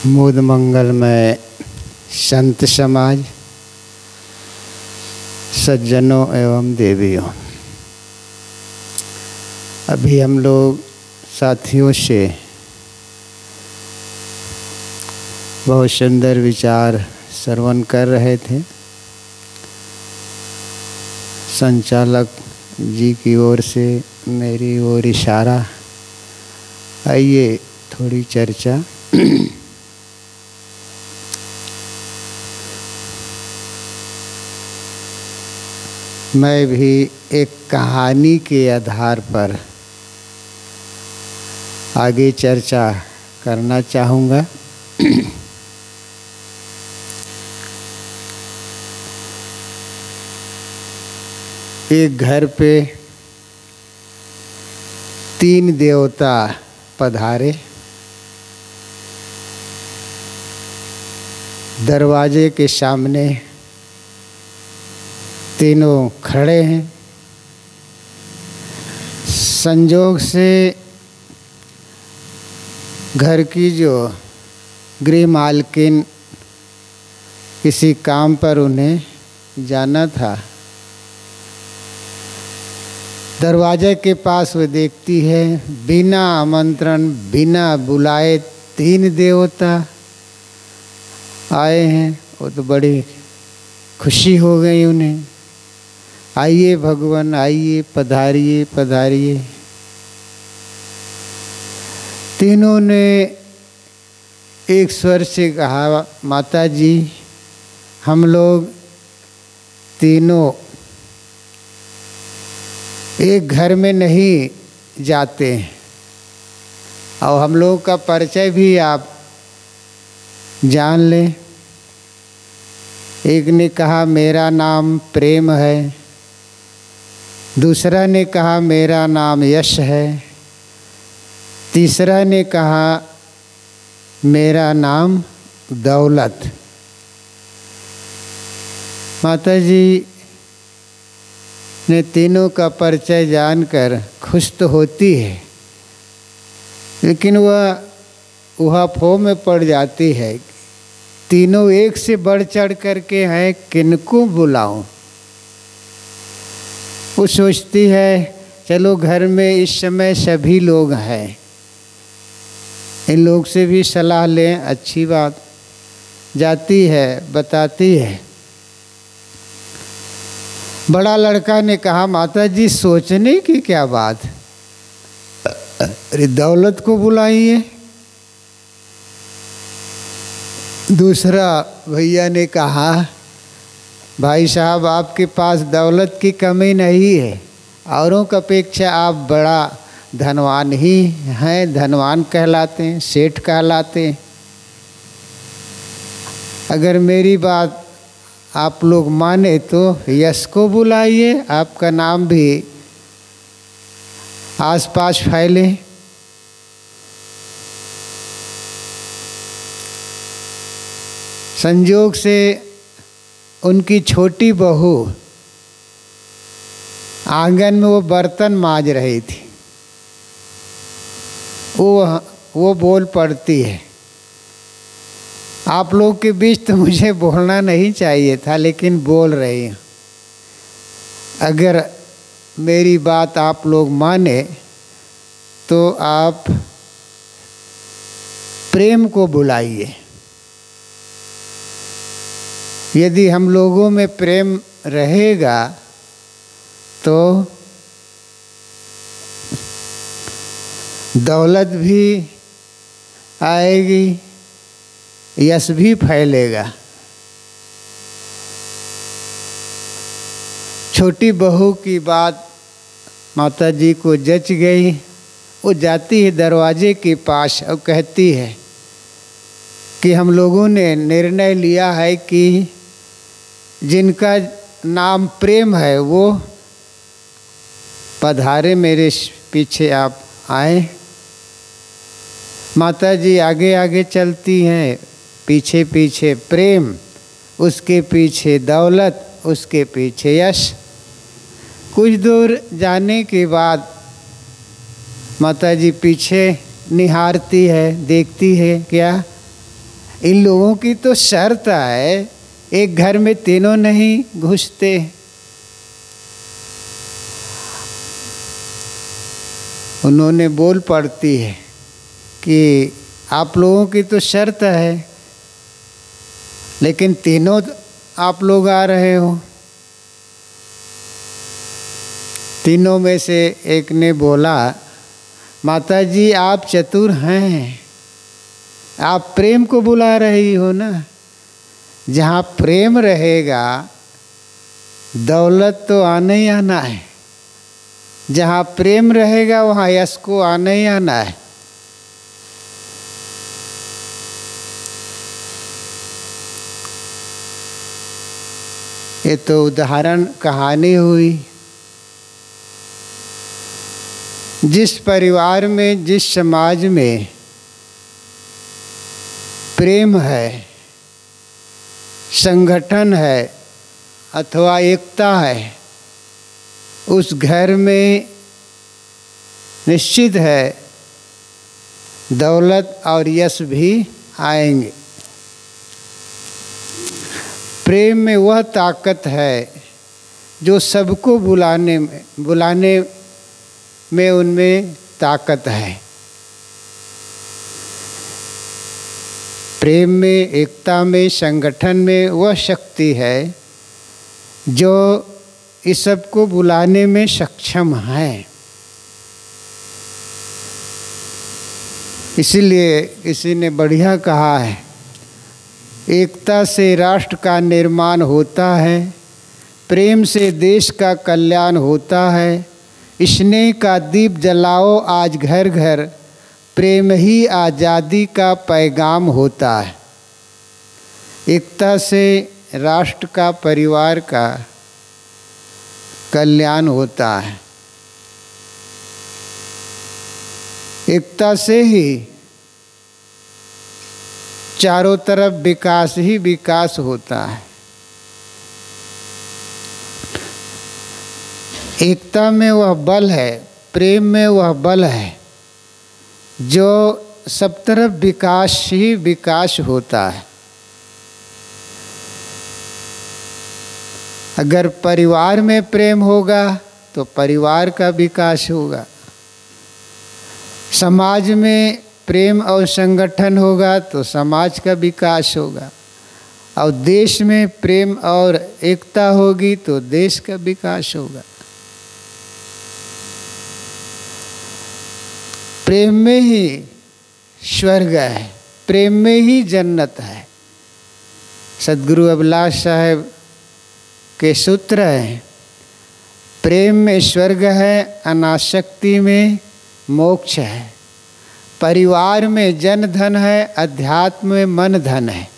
मुद मंगलमय संत समाज, सज्जनों एवं देवियों, अभी हम लोग साथियों से बहुत सुंदर विचार श्रवण कर रहे थे। संचालक जी की ओर से मेरी ओर इशारा, आइए थोड़ी चर्चा। मैं भी एक कहानी के आधार पर आगे चर्चा करना चाहूँगा। एक घर पे 3 देवता पधारे। दरवाजे के सामने तीनों खड़े हैं। संजोग से घर की जो गृह मालकिन किसी काम पर उन्हें जाना था। दरवाजे के पास वो देखती है, बिना आमंत्रण बिना बुलाए 3 देवता आए हैं। वो तो बड़ी खुशी हो गई उन्हें। आइए भगवान, आइए, पधारिए पधारिए। तीनों ने एक स्वर से कहा, माता जी, हम लोग तीनों एक घर में नहीं जाते हैं और हम लोग का परिचय भी आप जान लें। एक ने कहा मेरा नाम प्रेम है, दूसरा ने कहा मेरा नाम यश है, तीसरा ने कहा मेरा नाम दौलत। माता जी ने तीनों का परिचय जानकर खुश तो होती है, लेकिन वह उहापोह में पड़ जाती है। तीनों एक से बढ़ चढ़ करके हैं, किनको बुलाऊं। वो सोचती है चलो घर में इस समय सभी लोग हैं, इन लोग से भी सलाह लें, अच्छी बात। जाती है, बताती है। बड़ा लड़का ने कहा, माता जी सोचने की क्या बात, अरे दौलत को बुलाइए। दूसरा भैया ने कहा, भाई साहब आपके पास दौलत की कमी नहीं है, औरों की अपेक्षा आप बड़ा धनवान ही हैं, धनवान कहलाते हैं, सेठ कहलाते हैं। अगर मेरी बात आप लोग माने तो यश को बुलाइए, आपका नाम भी आसपास फैले। संयोग से उनकी छोटी बहू आंगन में वो बर्तन मांज रही थी। वो बोल पड़ती है, आप लोग के बीच तो मुझे बोलना नहीं चाहिए था, लेकिन बोल रही हूँ। अगर मेरी बात आप लोग माने तो आप प्रेम को बुलाइए। यदि हम लोगों में प्रेम रहेगा तो दौलत भी आएगी, यश भी फैलेगा। छोटी बहू की बात माता जी को जच गई। वो जाती है दरवाजे के पास और कहती है कि हम लोगों ने निर्णय लिया है कि जिनका नाम प्रेम है वो पधारे, मेरे पीछे आप आए। माता जी आगे आगे चलती हैं, पीछे पीछे प्रेम, उसके पीछे दौलत, उसके पीछे यश। कुछ दूर जाने के बाद माता जी पीछे निहारती है, देखती है क्या इन लोगों की तो शर्त है, एक घर में तीनों नहीं घुसते। उन्होंने बोल पड़ती है कि आप लोगों की तो शर्त है, लेकिन तीनों आप लोग आ रहे हो। तीनों में से एक ने बोला, माता जी आप चतुर हैं, आप प्रेम को बुला रही हो ना। जहाँ प्रेम रहेगा दौलत तो आना ही आना है, जहाँ प्रेम रहेगा वहाँ यश को आना ही आना है। ये तो उदाहरण कहानी हुई। जिस परिवार में, जिस समाज में प्रेम है, संगठन है अथवा एकता है, उस घर में निश्चित है दौलत और यश भी आएंगे। प्रेम में वह ताकत है जो सबको बुलाने में उनमें ताकत है। प्रेम में, एकता में, संगठन में वह शक्ति है जो इस सबको बुलाने में सक्षम है। इसीलिए किसी ने बढ़िया कहा है, एकता से राष्ट्र का निर्माण होता है, प्रेम से देश का कल्याण होता है। स्नेह का दीप जलाओ आज घर घर, प्रेम ही आज़ादी का पैगाम होता है। एकता से राष्ट्र का, परिवार का कल्याण होता है। एकता से ही चारों तरफ विकास ही विकास होता है। एकता में वह बल है, प्रेम में वह बल है जो सब तरफ विकास ही विकास होता है। अगर परिवार में प्रेम होगा तो परिवार का विकास होगा, समाज में प्रेम और संगठन होगा तो समाज का विकास होगा, और देश में प्रेम और एकता होगी तो देश का विकास होगा। प्रेम में ही स्वर्ग है, प्रेम में ही जन्नत है। सद्गुरु अभिलाष साहब के सूत्र हैं, प्रेम में स्वर्ग है, अनासक्ति में मोक्ष है, परिवार में जन धन है, अध्यात्म में मन धन है।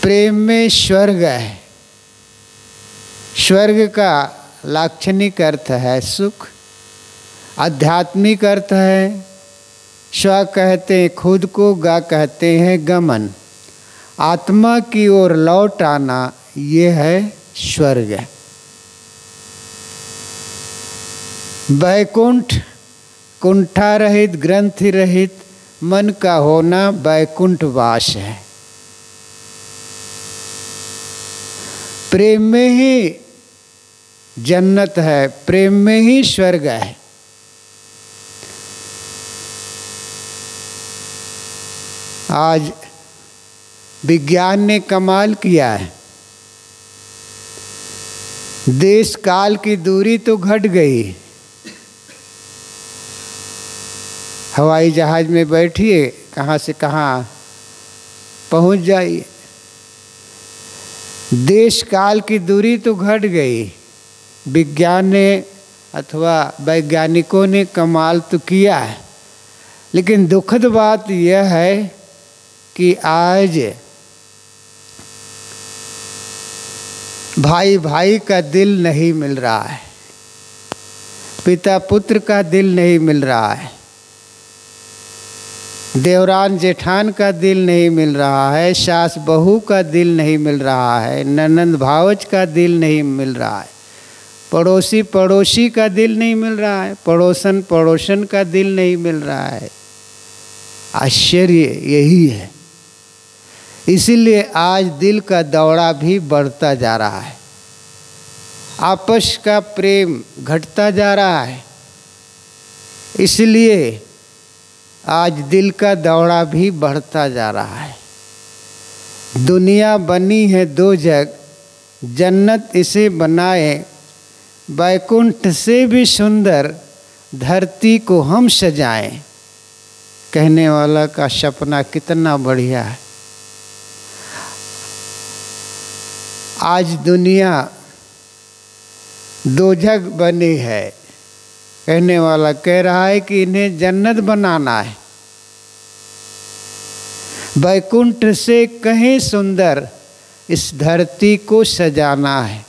प्रेम में स्वर्ग है। स्वर्ग का लाक्षणिक अर्थ है सुख, आध्यात्मिक अर्थ है स्व कहते हैं खुद को, गा कहते हैं गमन, आत्मा की ओर लौट आना, ये है स्वर्ग। वैकुंठ कुंठा रहित, ग्रंथि रहित मन का होना वैकुंठ वास है। प्रेम में ही जन्नत है, प्रेम में ही स्वर्ग है। आज विज्ञान ने कमाल किया है, देश काल की दूरी तो घट गई। हवाई जहाज में बैठिए, कहाँ से कहाँ पहुँच जाइए। देश काल की दूरी तो घट गई। विज्ञान ने अथवा वैज्ञानिकों ने कमाल तो किया है, लेकिन दुखद बात यह है कि आज भाई भाई का दिल नहीं मिल रहा है, पिता पुत्र का दिल नहीं मिल रहा है, देवरान जेठान का दिल नहीं मिल रहा है, सास बहू का दिल नहीं मिल रहा है, ननंद भावज का दिल नहीं मिल रहा है, पड़ोसी पड़ोसी का दिल नहीं मिल रहा है, पड़ोसन पड़ोसन का दिल नहीं मिल रहा है। आश्चर्य यही है। इसीलिए आज दिल का दौड़ा भी बढ़ता जा रहा है, आपस का प्रेम घटता जा रहा है। इसलिए आज दिल का दौड़ा भी बढ़ता जा रहा है। दुनिया बनी है दो जग, जन्नत इसे बनाए, बैकुंठ से भी सुंदर धरती को हम सजाएं। कहने वाला का सपना कितना बढ़िया है। आज दुनिया दो जग बनी है, कहने वाला कह रहा है कि इन्हें जन्नत बनाना है, बैकुंठ से कहीं सुंदर इस धरती को सजाना है।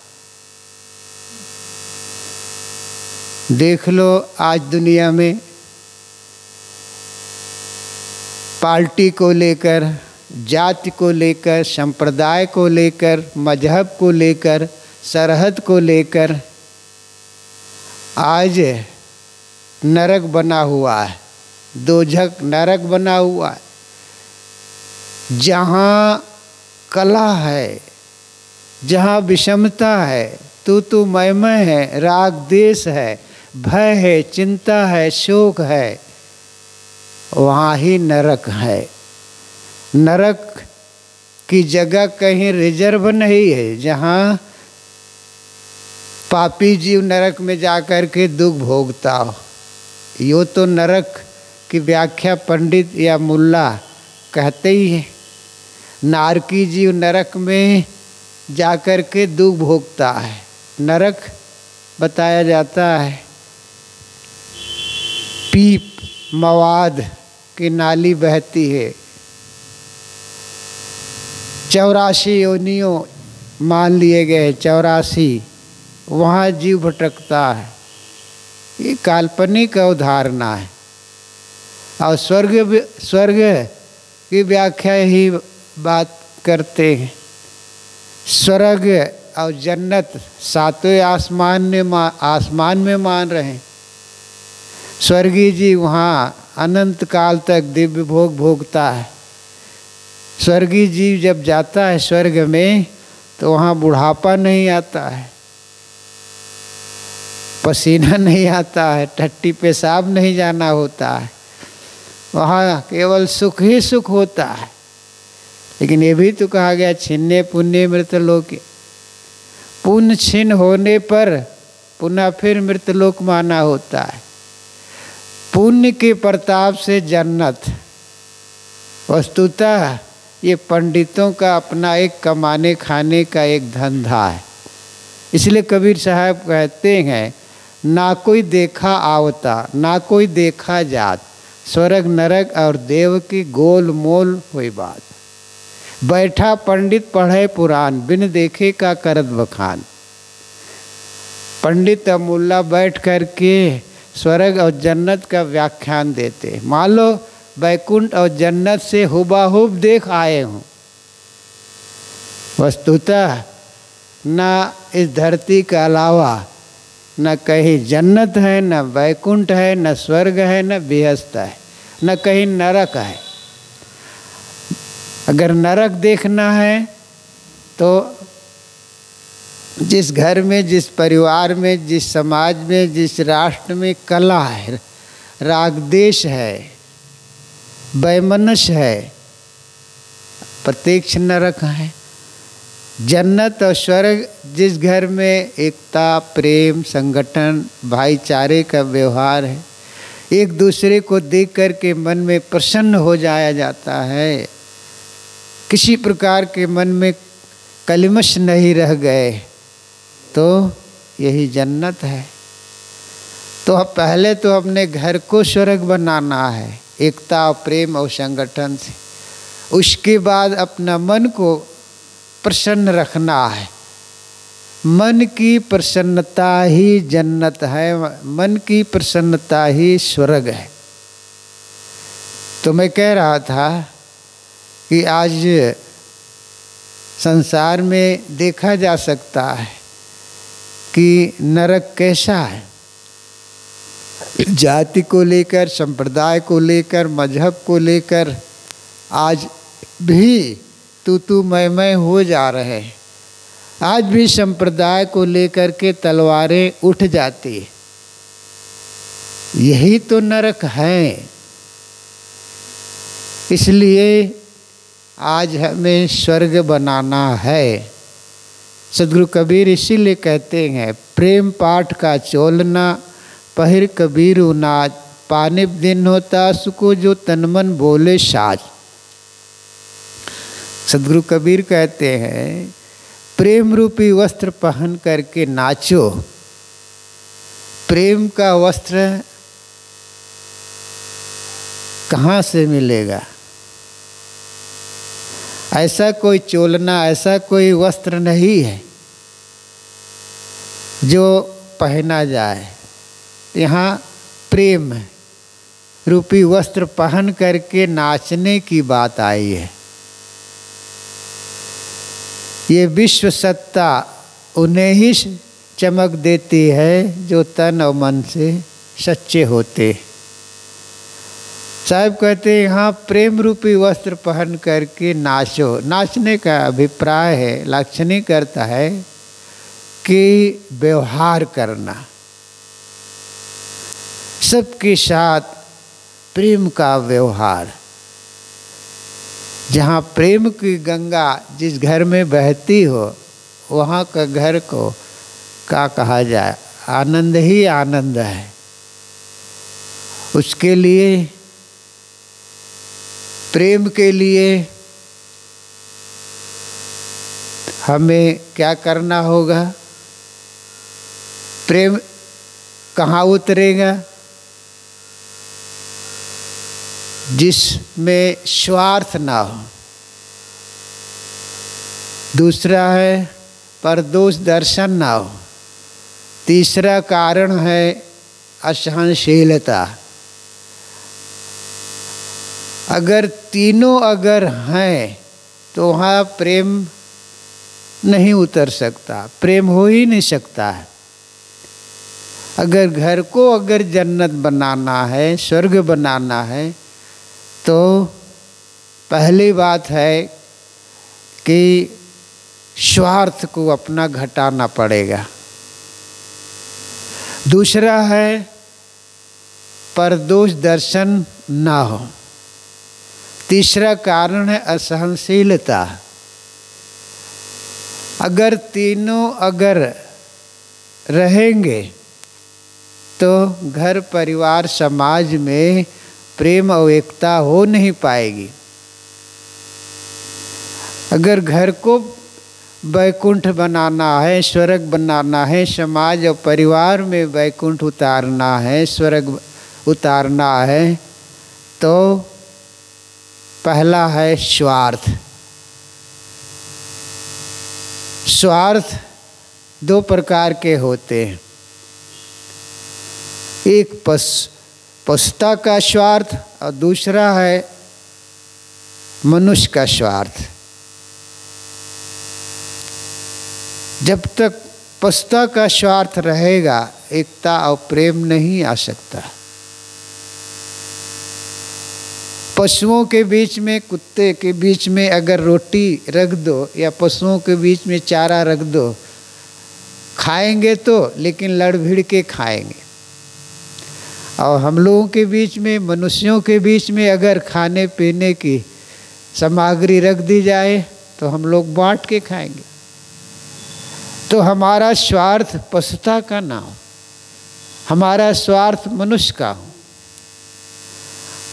देख लो आज दुनिया में पार्टी को लेकर, जाति को लेकर, संप्रदाय को लेकर, मजहब को लेकर, सरहद को लेकर आज नरक बना हुआ है, दोजख नरक बना हुआ है। जहाँ कला है, जहाँ विषमता है, तू मैं है, राग देश है, भय है, चिंता है, शोक है, वहाँ ही नरक है। नरक की जगह कहीं रिजर्व नहीं है जहाँ पापी जीव नरक में जाकर के दुख भोगता हो। यो तो नरक की व्याख्या पंडित या मुल्ला कहते ही है। नारकी जीव नरक में जाकर के दुख भोगता है। नरक बताया जाता है पीप मवाद की नाली बहती है, 84 योनियों मान लिए गए, 84 वहाँ जीव भटकता है। ये काल्पनिक अवधारणा है। और स्वर्ग की व्याख्या ही बात करते हैं। स्वर्ग और जन्नत सातवें आसमान में मान रहे हैं। स्वर्गीय जी वहाँ अनंत काल तक दिव्य भोग भोगता है। स्वर्गीय जीव जब जाता है स्वर्ग में तो वहाँ बुढ़ापा नहीं आता है, पसीना नहीं आता है, टट्टी पेशाब नहीं जाना होता है। वहाँ केवल सुख ही सुख होता है। लेकिन ये भी तो कहा गया छिन्ने पुण्य मृतलोक, पुण्य छिन्न होने पर पुनः फिर मृतलोक माना होता है। पुण्य के प्रताप से जन्नत वस्तुतः ये पंडितों का अपना एक कमाने खाने का एक धंधा है। इसलिए कबीर साहब कहते हैं ना कोई देखा आवता, ना कोई देखा जात, स्वर्ग नरक और देव की गोल मोल हुई बात। बैठा पंडित पढ़े पुराण, बिन देखे का करत बखान। पंडित और मुल्ला बैठ कर के स्वर्ग और जन्नत का व्याख्यान देते। मान लो बैकुंठ और जन्नत से हुबहूब देख आए हों, वस्तुतः ना इस धरती के अलावा न कहीं जन्नत है, न बैकुंठ है, न स्वर्ग है, न बेहस्त है, न कहीं नरक है। अगर नरक देखना है तो जिस घर में, जिस परिवार में, जिस समाज में, जिस राष्ट्र में कला है, राग देश है, वैमनस्य है, प्रत्यक्ष नरक है। जन्नत और स्वर्ग जिस घर में एकता, प्रेम, संगठन, भाईचारे का व्यवहार है, एक दूसरे को देख कर के मन में प्रसन्न हो जाया जाता है, किसी प्रकार के मन में कलमश नहीं रह गए, तो यही जन्नत है। तो अब पहले तो अपने घर को स्वर्ग बनाना है, एकता और प्रेम और संगठन से। उसके बाद अपना मन को प्रसन्न रखना है। मन की प्रसन्नता ही जन्नत है, मन की प्रसन्नता ही स्वर्ग है। तो मैं कह रहा था कि आज संसार में देखा जा सकता है कि नरक कैसा है। जाति को लेकर, संप्रदाय को लेकर, मजहब को लेकर आज भी तू मैं हो जा रहे हैं। आज भी संप्रदाय को लेकर के तलवारें उठ जाती है। यही तो नरक है। इसलिए आज हमें स्वर्ग बनाना है। सदगुरु कबीर इसीलिए कहते हैं, प्रेम पाठ का चोलना पहिर कबीर नाच, पाने दिन होता सुको जो तन मन बोले साज। सदगुरु कबीर कहते हैं, प्रेम रूपी वस्त्र पहन करके नाचो। प्रेम का वस्त्र कहाँ से मिलेगा? ऐसा कोई चोलना, ऐसा कोई वस्त्र नहीं है जो पहना जाए। यहाँ प्रेम रूपी वस्त्र पहन करके नाचने की बात आई है। ये विश्व सत्ता उन्हें ही चमक देती है जो तन और मन से सच्चे होते। साहब कहते हैं, यहाँ प्रेम रूपी वस्त्र पहन करके नाचो। नाचने का अभिप्राय है, लाक्षणिक करता है कि व्यवहार करना, सबके साथ प्रेम का व्यवहार। जहाँ प्रेम की गंगा जिस घर में बहती हो, वहाँ का घर को क्या कहा जाए, आनंद ही आनंद है। उसके लिए, प्रेम के लिए हमें क्या करना होगा? प्रेम कहाँ उतरेगा? जिसमें स्वार्थ ना हो। दूसरा है परदोष दर्शन ना हो। तीसरा कारण है असहनशीलता। अगर तीनों अगर हैं तो वहाँ प्रेम नहीं उतर सकता, प्रेम हो ही नहीं सकता है। अगर घर को अगर जन्नत बनाना है, स्वर्ग बनाना है, तो पहली बात है कि स्वार्थ को अपना घटाना पड़ेगा। दूसरा है परदोष दर्शन ना हो। तीसरा कारण है असहनशीलता। अगर तीनों अगर रहेंगे तो घर परिवार समाज में प्रेम और एकता हो नहीं पाएगी। अगर घर को वैकुंठ बनाना है, स्वर्ग बनाना है, समाज और परिवार में वैकुंठ उतारना है, स्वर्ग उतारना है, तो पहला है स्वार्थ। स्वार्थ दो प्रकार के होते हैं। एक पशुता का स्वार्थ और दूसरा है मनुष्य का स्वार्थ। जब तक पशुता का स्वार्थ रहेगा, एकता और प्रेम नहीं आ सकता। पशुओं के बीच में, कुत्ते के बीच में अगर रोटी रख दो या पशुओं के बीच में चारा रख दो, खाएंगे तो, लेकिन लड़ भिड़ के खाएंगे। और हम लोगों के बीच में, मनुष्यों के बीच में अगर खाने पीने की सामग्री रख दी जाए तो हम लोग बांट के खाएंगे। तो हमारा स्वार्थ पशुता का ना हो, हमारा स्वार्थ मनुष्य का हो।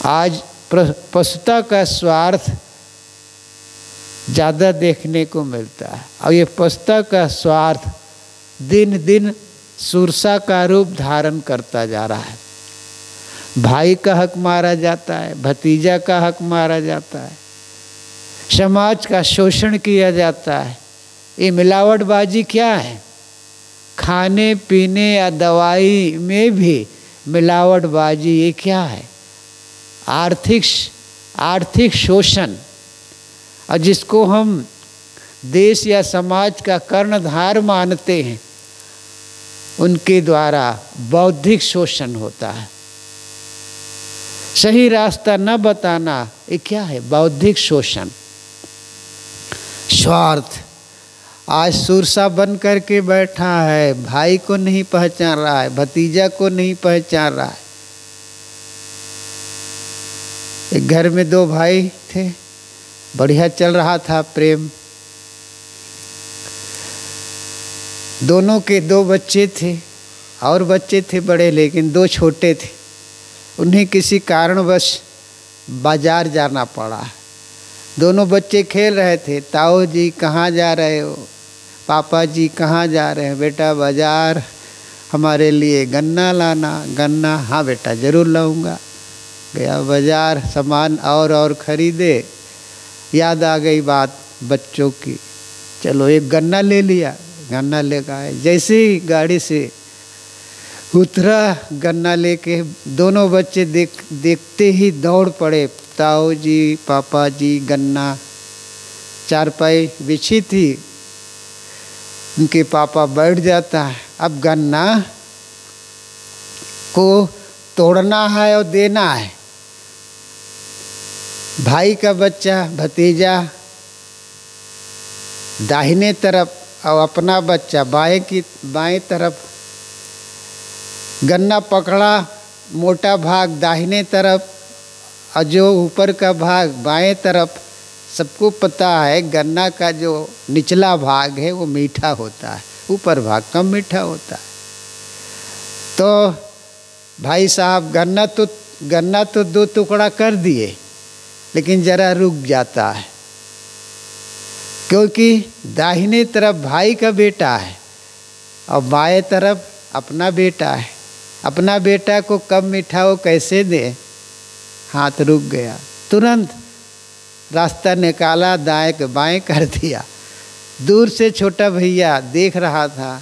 आज पशुता का स्वार्थ ज़्यादा देखने को मिलता है और ये पशुता का स्वार्थ दिन दिन सुरसा का रूप धारण करता जा रहा है। भाई का हक मारा जाता है, भतीजा का हक मारा जाता है, समाज का शोषण किया जाता है। ये मिलावटबाजी क्या है? खाने पीने या दवाई में भी मिलावटबाजी, ये क्या है? आर्थिक शोषण। और जिसको हम देश या समाज का कर्णधार मानते हैं, उनके द्वारा बौद्धिक शोषण होता है। सही रास्ता न बताना ये क्या है? बौद्धिक शोषण, स्वार्थ। आज सुरसा बन करके बैठा है, भाई को नहीं पहचान रहा है, भतीजा को नहीं पहचान रहा है। एक घर में दो भाई थे, बढ़िया चल रहा था प्रेम। दोनों के दो बच्चे थे और बच्चे थे बड़े, लेकिन दो छोटे थे। उन्हें किसी कारणवश बाजार जाना पड़ा। दोनों बच्चे खेल रहे थे। ताऊ जी कहाँ जा रहे हो? पापा जी कहाँ जा रहे हैं? बेटा बाजार, हमारे लिए गन्ना लाना। गन्ना? हाँ बेटा ज़रूर लाऊंगा। गया बाजार, सामान और ख़रीदे। याद आ गई बात बच्चों की, चलो एक गन्ना ले लिया। गन्ना लेकर आए। जैसे ही गाड़ी से उतरा गन्ना लेके, दोनों बच्चे देखते ही दौड़ पड़े। ताऊ जी, पापा जी, गन्ना। चारपाई बिछी थी, उनके पापा बैठ जाता है। अब गन्ना को तोड़ना है और देना है। भाई का बच्चा, भतीजा दाहिने तरफ और अपना बच्चा बाएं तरफ। गन्ना पकड़ा, मोटा भाग दाहिने तरफ और जो ऊपर का भाग बाएं तरफ। सबको पता है गन्ना का जो निचला भाग है वो मीठा होता है, ऊपर भाग कम मीठा होता है। तो भाई साहब गन्ना तो दो टुकड़ा कर दिए, लेकिन ज़रा रुक जाता है, क्योंकि दाहिने तरफ भाई का बेटा है और बाएं तरफ अपना बेटा है। अपना बेटा को कम मीठा वो कैसे दे? हाथ रुक गया, तुरंत रास्ता निकाला, दाएं के बाएं कर दिया। दूर से छोटा भैया देख रहा था,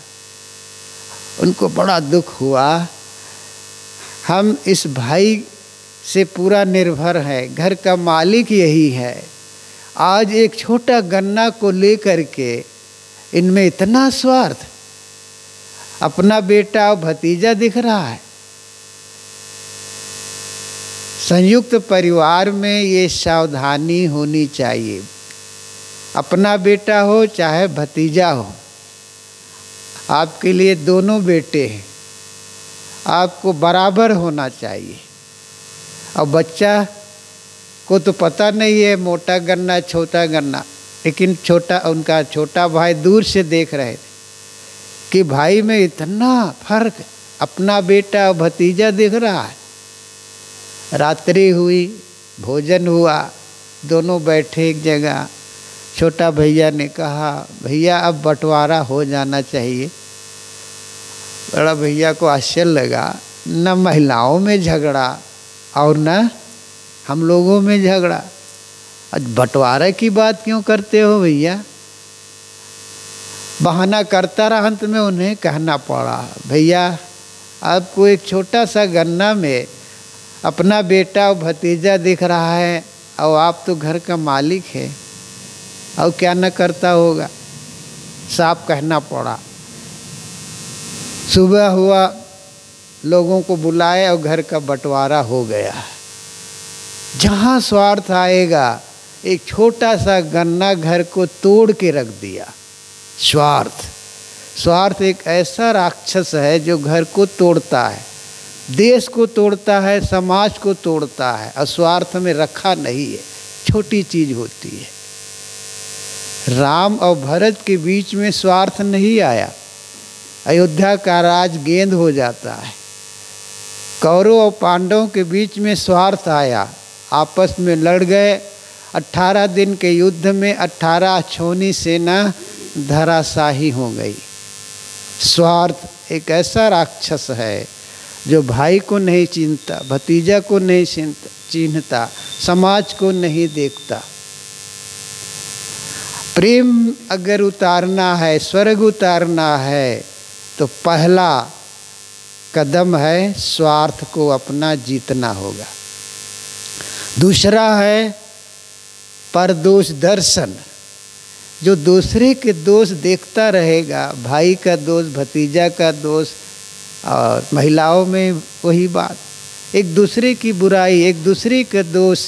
उनको बड़ा दुख हुआ। हम इस भाई से पूरा निर्भर है, घर का मालिक यही है। आज एक छोटा गन्ना को लेकर के इनमें इतना स्वार्थ। अपना बेटा और भतीजा दिख रहा है। संयुक्त परिवार में ये सावधानी होनी चाहिए। अपना बेटा हो चाहे भतीजा हो, आपके लिए दोनों बेटे हैं, आपको बराबर होना चाहिए। और बच्चा को तो पता नहीं है मोटा गन्ना छोटा गन्ना, लेकिन उनका छोटा भाई दूर से देख रहे थे कि भाई में इतना फर्क। अपना बेटा और भतीजा दिख रहा है। रात्रि हुई, भोजन हुआ, दोनों बैठे एक जगह। छोटा भैया ने कहा, भैया अब बंटवारा हो जाना चाहिए। बड़ा भैया को आश्चर्य लगा, न महिलाओं में झगड़ा और न हम लोगों में झगड़ा, आज बंटवारे की बात क्यों करते हो भैया? बहाना करता रहा। अंत में उन्हें कहना पड़ा, भैया आपको एक छोटा सा गन्ना में अपना बेटा और भतीजा दिख रहा है, और आप तो घर का मालिक है, और क्या न करता होगा। साफ कहना पड़ा। सुबह हुआ, लोगों को बुलाए और घर का बंटवारा हो गया। जहाँ स्वार्थ आएगा, एक छोटा सा गन्ना घर को तोड़ के रख दिया। स्वार्थ एक ऐसा राक्षस है जो घर को तोड़ता है, देश को तोड़ता है, समाज को तोड़ता है, और स्वार्थ में रखा नहीं है, छोटी चीज होती है। राम और भरत के बीच में स्वार्थ नहीं आया, अयोध्या का राज गेंद हो जाता है। कौरव और पांडवों के बीच में स्वार्थ आया, आपस में लड़ गए। 18 दिन के युद्ध में 18 अछूनी सेना धराशाही हो गई। स्वार्थ एक ऐसा राक्षस है जो भाई को नहीं चिन्हता, भतीजा को नहीं चिन्हता, समाज को नहीं देखता। प्रेम अगर उतारना है, स्वर्ग उतारना है, तो पहला कदम है स्वार्थ को अपना जीतना होगा। दूसरा है परदोष दर्शन। जो दूसरे के दोष देखता रहेगा, भाई का दोष, भतीजा का दोष, और महिलाओं में वही बात, एक दूसरे की बुराई, एक दूसरे का दोष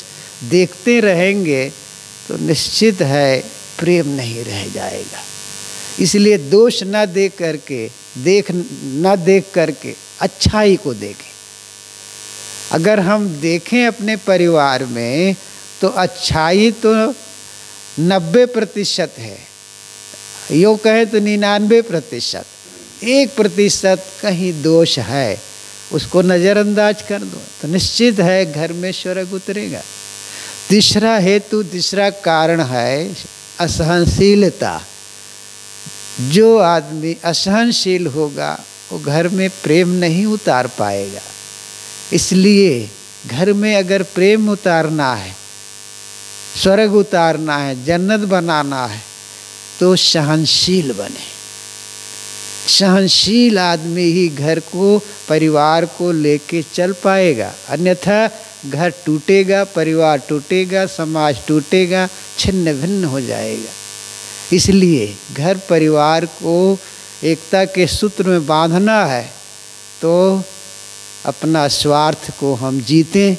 देखते रहेंगे तो निश्चित है प्रेम नहीं रह जाएगा। इसलिए दोष न देख करके अच्छाई को देखें। अगर हम देखें अपने परिवार में तो अच्छाई तो 90% है, यूँ कहें तो 99%, 1% कहीं दोष है, उसको नज़रअंदाज कर दो तो निश्चित है घर में स्वर्ग उतरेगा। तीसरा हेतु, तीसरा कारण है असहनशीलता। जो आदमी असहनशील होगा वो घर में प्रेम नहीं उतार पाएगा। इसलिए घर में अगर प्रेम उतारना है, स्वर्ग उतारना है, जन्नत बनाना है तो सहनशील बने। सहनशील आदमी ही घर को, परिवार को लेके चल पाएगा, अन्यथा घर टूटेगा, परिवार टूटेगा, समाज टूटेगा, छिन्न भिन्न हो जाएगा। इसलिए घर परिवार को एकता के सूत्र में बांधना है तो अपना स्वार्थ को हम जीतें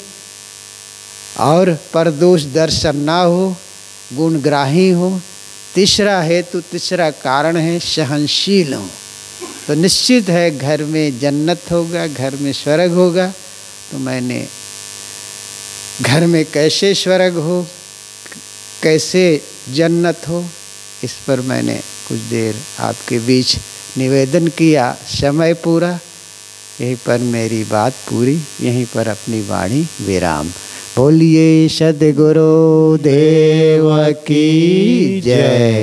और परदोष दर्शन ना हो, गुणग्राही हो। तीसरा हेतु, तीसरा कारण है सहनशील हो, तो निश्चित है घर में जन्नत होगा, घर में स्वर्ग होगा। तो मैंने घर में कैसे स्वर्ग हो, कैसे जन्नत हो, इस पर मैंने कुछ देर आपके बीच निवेदन किया। समय पूरा, यहीं पर मेरी बात पूरी, यहीं पर अपनी वाणी विराम। बोलिए सद्गुरु देव की जय।